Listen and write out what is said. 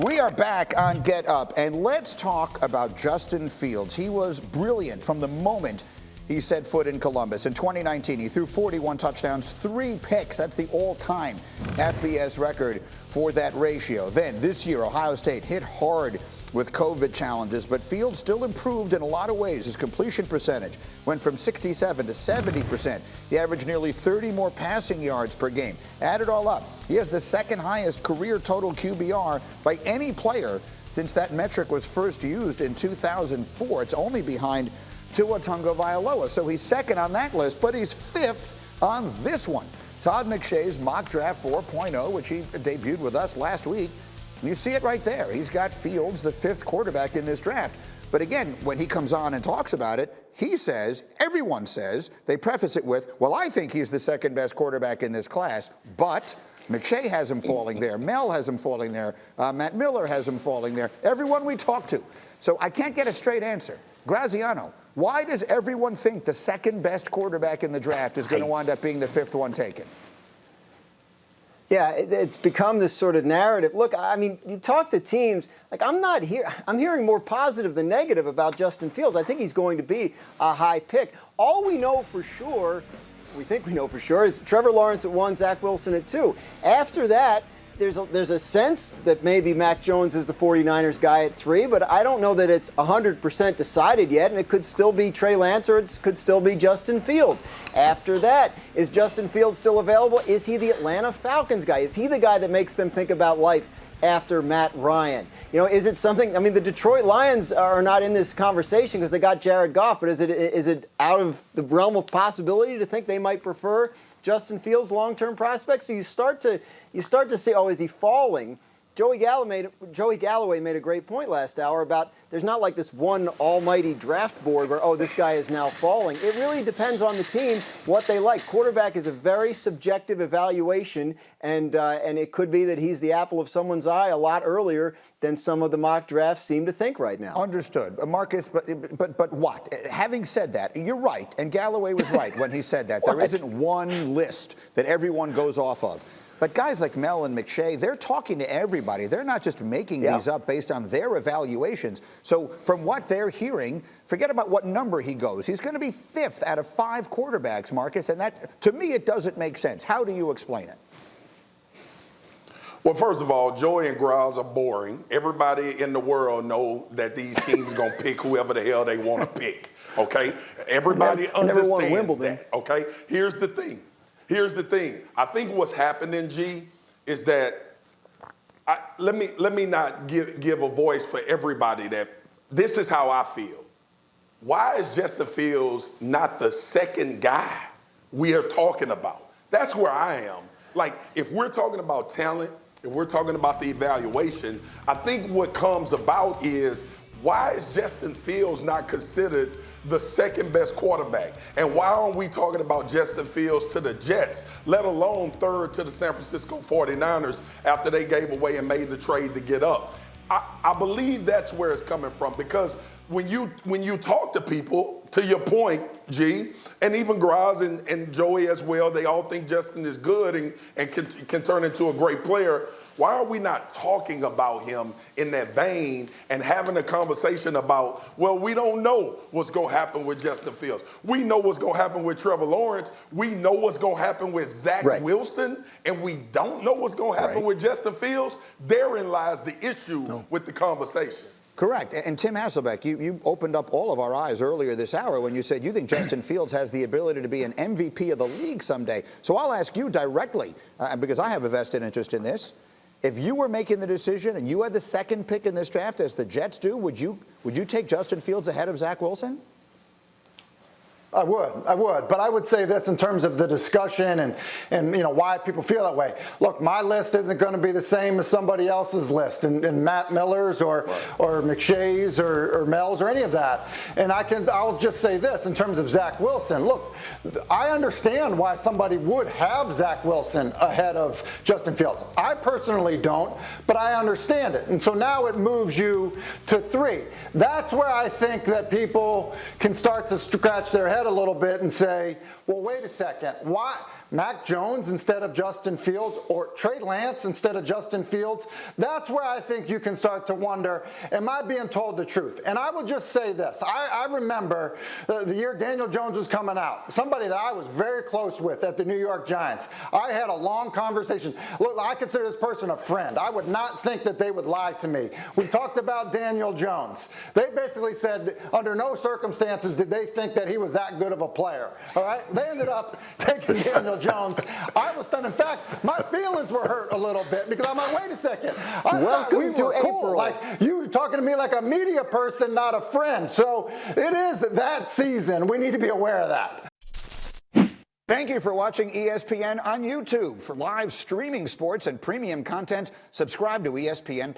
We are back on Get Up, and let's talk about Justin Fields. He was brilliant from the moment he set foot in Columbus. In 2019, he threw 41 touchdowns, 3 picks. That's the all-time FBS record for that ratio. Then this year, Ohio State hit hard with COVID challenges, but Fields still improved in a lot of ways. His completion percentage went from 67 to 70%. He averaged nearly 30 more passing yards per game. Add it all up, he has the second highest career total QBR by any player since that metric was first used in 2004. It's only behind Tua Tagovailoa. So he's second on that list, but he's fifth on this one. Todd McShay's Mock Draft 4.0, which he debuted with us last week. You see it right there. He's got Fields, the 5th quarterback in this draft. But again, when he comes on and talks about it, he says, everyone says, they preface it with, well, I think he's the 2nd best quarterback in this class, but McShay has him falling there. Mel has him falling there. Matt Miller has him falling there. Everyone we talk to. So I can't get a straight answer. Graziano, why does everyone think the 2nd best quarterback in the draft is going to wind up being the 5th one taken? Yeah, it's become this sort of narrative. Look, I mean, you talk to teams, like I'm hearing more positive than negative about Justin Fields. I think he's going to be a high pick. All we know for sure, we think we know for sure, is Trevor Lawrence at 1, Zach Wilson at 2. After that, there's a sense that maybe Mac Jones is the 49ers guy at 3, but I don't know that it's 100% decided yet, and it could still be Trey Lance or it could still be Justin Fields. After that, is Justin Fields still available? Is he the Atlanta Falcons guy? Is he the guy that makes them think about life after Matt Ryan? You know, is it something, I mean, the Detroit Lions are not in this conversation because they got Jared Goff, but is it out of the realm of possibility to think they might prefer Justin Fields' long-term prospects? So you start to see, oh, is he falling? Joey Galloway made a great point last hour about there's not like this one almighty draft board where, oh, this guy is now falling. It really depends on the team, what they like. Quarterback is a very subjective evaluation, and it could be that he's the apple of someone's eye a lot earlier than some of the mock drafts seem to think right now. Understood. Marcus, but what? Having said that, you're right, and Galloway was right when he said that. There isn't one list that everyone goes off of. But guys like Mel and McShay, they're talking to everybody. They're not just making these up based on their evaluations. So from what they're hearing, forget about what number he goes. He's going to be 5th out of 5 quarterbacks, Marcus, and that, to me, it doesn't make sense. How do you explain it? Well, first of all, Joey and Graz are boring. Everybody in the world know that these teams are going to pick whoever the hell they want to pick, okay? Everybody understands that, okay? Here's the thing. I think what's happening, G, is that let me not give a voice for everybody that this is how I feel. Why is Justin Fields not the 2nd guy we are talking about? That's where I am. Like, if we're talking about talent, if we're talking about the evaluation, I think what comes about is why is Justin Fields not considered the 2nd best quarterback? And why aren't we talking about Justin Fields to the Jets, let alone 3rd to the San Francisco 49ers after they gave away and made the trade to get up? I believe that's where it's coming from, because when you talk to people, to your point, G, and even Graz and Joey as well, they all think Justin is good and can turn into a great player. Why are we not talking about him in that vein and having a conversation about, well, we don't know what's going to happen with Justin Fields. We know what's going to happen with Trevor Lawrence. We know what's going to happen with Zach Wilson, and we don't know what's going to happen with Justin Fields. Therein lies the issue with the conversation. Correct. And Tim Hasselbeck, you opened up all of our eyes earlier this hour when you said you think Justin Fields has the ability to be an MVP of the league someday. So I'll ask you directly, because I have a vested interest in this. If you were making the decision and you had the 2nd pick in this draft, as the Jets do, would you take Justin Fields ahead of Zach Wilson? I would, but I would say this in terms of the discussion and you know why people feel that way. Look, my list isn't going to be the same as somebody else's list, and Matt Miller's or McShay's or Mel's or any of that. And I'll just say this in terms of Zach Wilson. Look, I understand why somebody would have Zach Wilson ahead of Justin Fields. I personally don't, but I understand it. And so now it moves you to 3. That's where I think that people can start to scratch their head a little bit and say, well, wait a second, why? Mac Jones instead of Justin Fields or Trey Lance instead of Justin Fields, that's where I think you can start to wonder, am I being told the truth? And I will just say this. I remember the year Daniel Jones was coming out, somebody that I was very close with at the New York Giants. I had a long conversation. Look, I consider this person a friend. I would not think that they would lie to me. We talked about Daniel Jones. They basically said under no circumstances did they think that he was that good of a player. All right? They ended up taking Daniel Jones. I was stunned. In fact, my feelings were hurt a little bit because I'm like, wait a second. Welcome to April. Like, you talking to me like a media person, not a friend. So it is that season. We need to be aware of that. Thank you for watching ESPN on YouTube. For live streaming sports and premium content, subscribe to ESPN+.